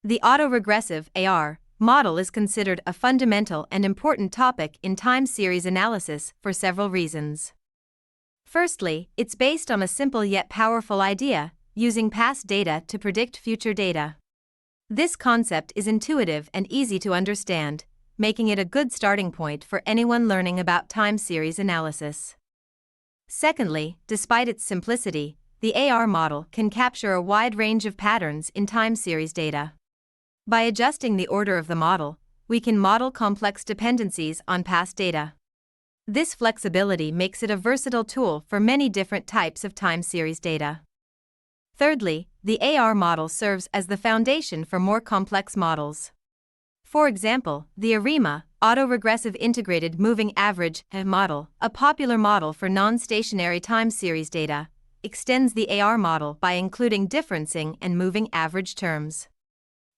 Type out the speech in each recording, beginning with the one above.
The autoregressive AR model is considered a fundamental and important topic in time series analysis for several reasons. Firstly, it's based on a simple yet powerful idea, using past data to predict future data. This concept is intuitive and easy to understand, making it a good starting point for anyone learning about time series analysis. Secondly, despite its simplicity, the AR model can capture a wide range of patterns in time series data. By adjusting the order of the model, we can model complex dependencies on past data. This flexibility makes it a versatile tool for many different types of time series data. Thirdly, the AR model serves as the foundation for more complex models. For example, the ARIMA, autoregressive integrated moving average model, a popular model for non-stationary time series data, extends the AR model by including differencing and moving average terms.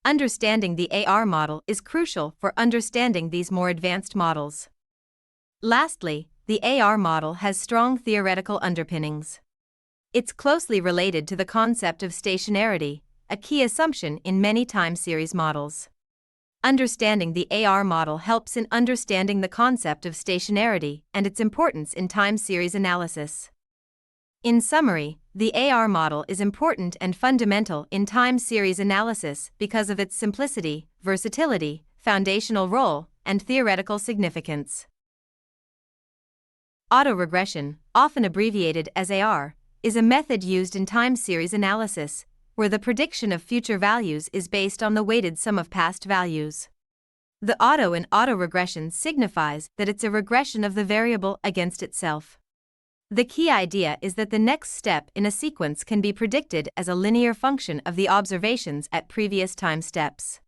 Understanding the AR model is crucial for understanding these more advanced models. Lastly, the AR model has strong theoretical underpinnings. It's closely related to the concept of stationarity, a key assumption in many time series models. Understanding the AR model helps in understanding the concept of stationarity and its importance in time series analysis. In summary, the AR model is important and fundamental in time series analysis because of its simplicity, versatility, foundational role, and theoretical significance. Autoregression, often abbreviated as AR, is a method used in time series analysis, where the prediction of future values is based on the weighted sum of past values. The auto in autoregression signifies that it's a regression of the variable against itself. The key idea is that the next step in a sequence can be predicted as a linear function of the observations at previous time steps.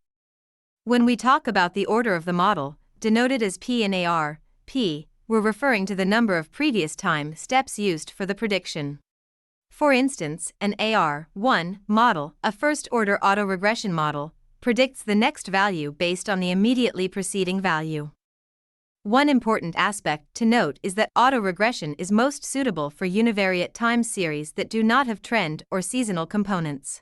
When we talk about the order of the model, denoted as P in AR, P, we're referring to the number of previous time steps used for the prediction. For instance, an AR1 model, a first-order autoregression model, predicts the next value based on the immediately preceding value. One important aspect to note is that autoregression is most suitable for univariate time series that do not have trend or seasonal components.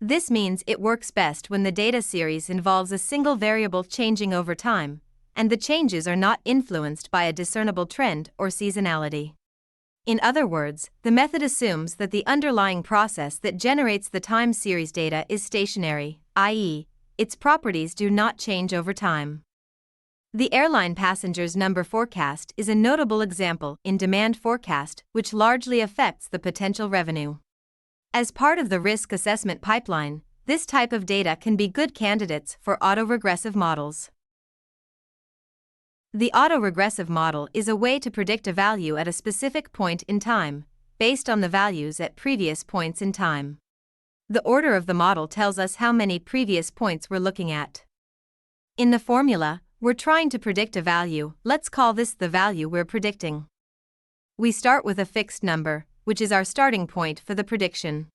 This means it works best when the data series involves a single variable changing over time, and the changes are not influenced by a discernible trend or seasonality. In other words, the method assumes that the underlying process that generates the time series data is stationary, i.e., its properties do not change over time. The airline passengers' number forecast is a notable example in demand forecast, which largely affects the potential revenue. As part of the risk assessment pipeline, this type of data can be good candidates for autoregressive models. The autoregressive model is a way to predict a value at a specific point in time, based on the values at previous points in time. The order of the model tells us how many previous points we're looking at. In the formula, we're trying to predict a value. Let's call this the value we're predicting. We start with a fixed number, which is our starting point for the prediction.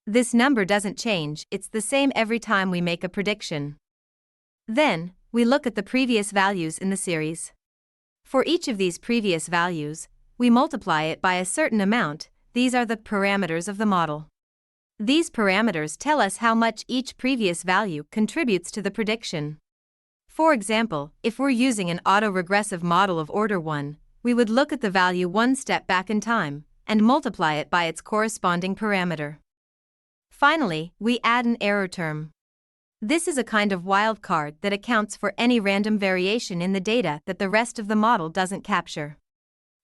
This number doesn't change, it's the same every time we make a prediction. Then, we look at the previous values in the series. For each of these previous values, we multiply it by a certain amount. These are the parameters of the model. These parameters tell us how much each previous value contributes to the prediction. For example, if we're using an autoregressive model of order 1, we would look at the value one step back in time and multiply it by its corresponding parameter. Finally, we add an error term. This is a kind of wildcard that accounts for any random variation in the data that the rest of the model doesn't capture.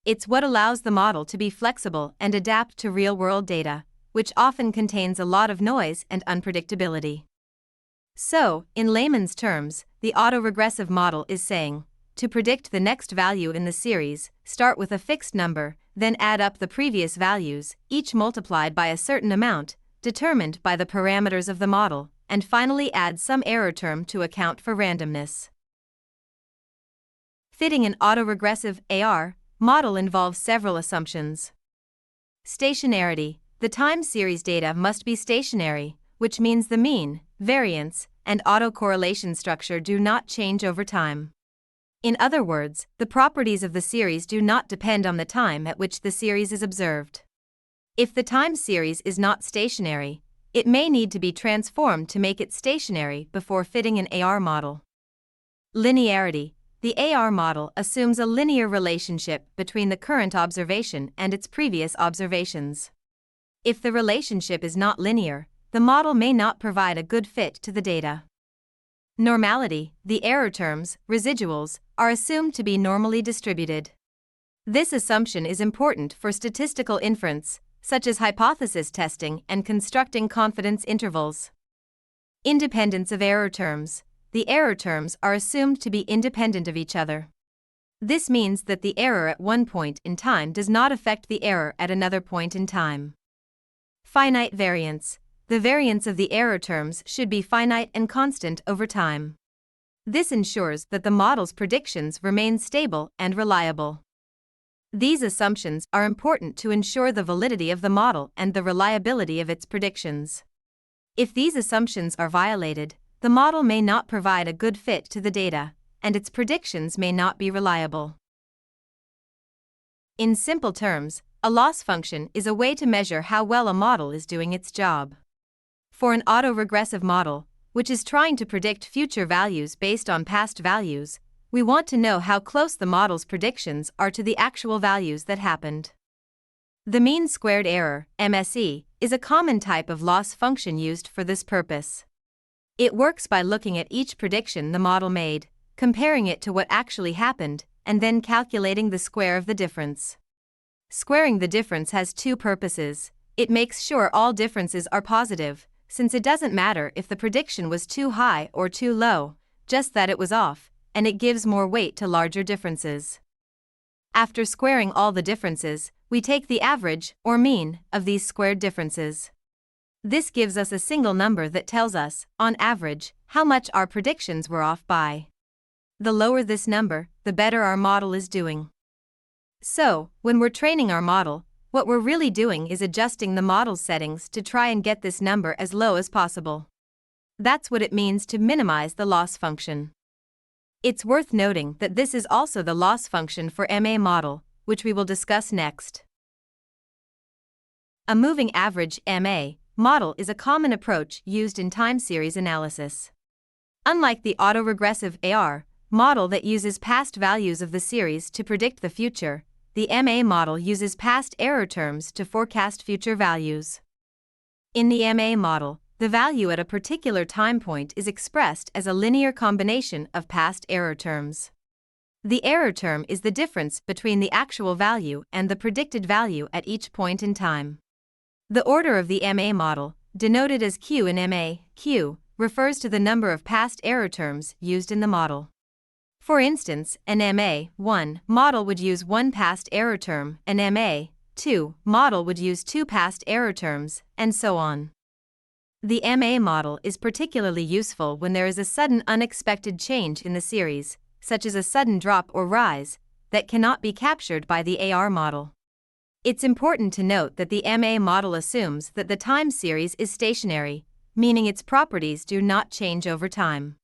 It's what allows the model to be flexible and adapt to real-world data, which often contains a lot of noise and unpredictability. So, in layman's terms, the autoregressive model is saying, to predict the next value in the series, start with a fixed number, then add up the previous values, each multiplied by a certain amount, determined by the parameters of the model, and finally add some error term to account for randomness. Fitting an autoregressive AR model involves several assumptions. Stationarity. The time series data must be stationary, which means the mean, variance, and autocorrelation structure do not change over time. In other words, the properties of the series do not depend on the time at which the series is observed. If the time series is not stationary, it may need to be transformed to make it stationary before fitting an AR model. Linearity. The AR model assumes a linear relationship between the current observation and its previous observations. If the relationship is not linear, the model may not provide a good fit to the data. Normality. The error terms, residuals, are assumed to be normally distributed. This assumption is important for statistical inference, such as hypothesis testing and constructing confidence intervals. Independence of error terms. The error terms are assumed to be independent of each other. This means that the error at one point in time does not affect the error at another point in time. Finite variance. The variance of the error terms should be finite and constant over time. This ensures that the model's predictions remain stable and reliable. These assumptions are important to ensure the validity of the model and the reliability of its predictions. If these assumptions are violated, the model may not provide a good fit to the data, and its predictions may not be reliable. In simple terms, a loss function is a way to measure how well a model is doing its job. For an autoregressive model, which is trying to predict future values based on past values, we want to know how close the model's predictions are to the actual values that happened. The mean squared error, MSE, is a common type of loss function used for this purpose. It works by looking at each prediction the model made, comparing it to what actually happened, and then calculating the square of the difference. Squaring the difference has two purposes. It makes sure all differences are positive, since it doesn't matter if the prediction was too high or too low, just that it was off, and it gives more weight to larger differences. After squaring all the differences, we take the average, or mean, of these squared differences. This gives us a single number that tells us, on average, how much our predictions were off by. The lower this number, the better our model is doing. So, when we're training our model, what we're really doing is adjusting the model's settings to try and get this number as low as possible. That's what it means to minimize the loss function. It's worth noting that this is also the loss function for MA model, which we will discuss next. A moving average MA model is a common approach used in time series analysis. Unlike the autoregressive AR model that uses past values of the series to predict the future, the MA model uses past error terms to forecast future values. In the MA model, the value at a particular time point is expressed as a linear combination of past error terms. The error term is the difference between the actual value and the predicted value at each point in time. The order of the MA model, denoted as Q in MA, Q, refers to the number of past error terms used in the model. For instance, an MA1 model would use one past error term, an MA2 model would use two past error terms, and so on. The MA model is particularly useful when there is a sudden unexpected change in the series, such as a sudden drop or rise, that cannot be captured by the AR model. It's important to note that the MA model assumes that the time series is stationary, meaning its properties do not change over time.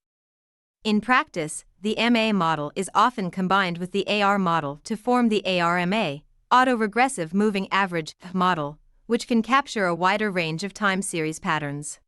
In practice, the MA model is often combined with the AR model to form the ARMA, autoregressive moving average model, which can capture a wider range of time series patterns.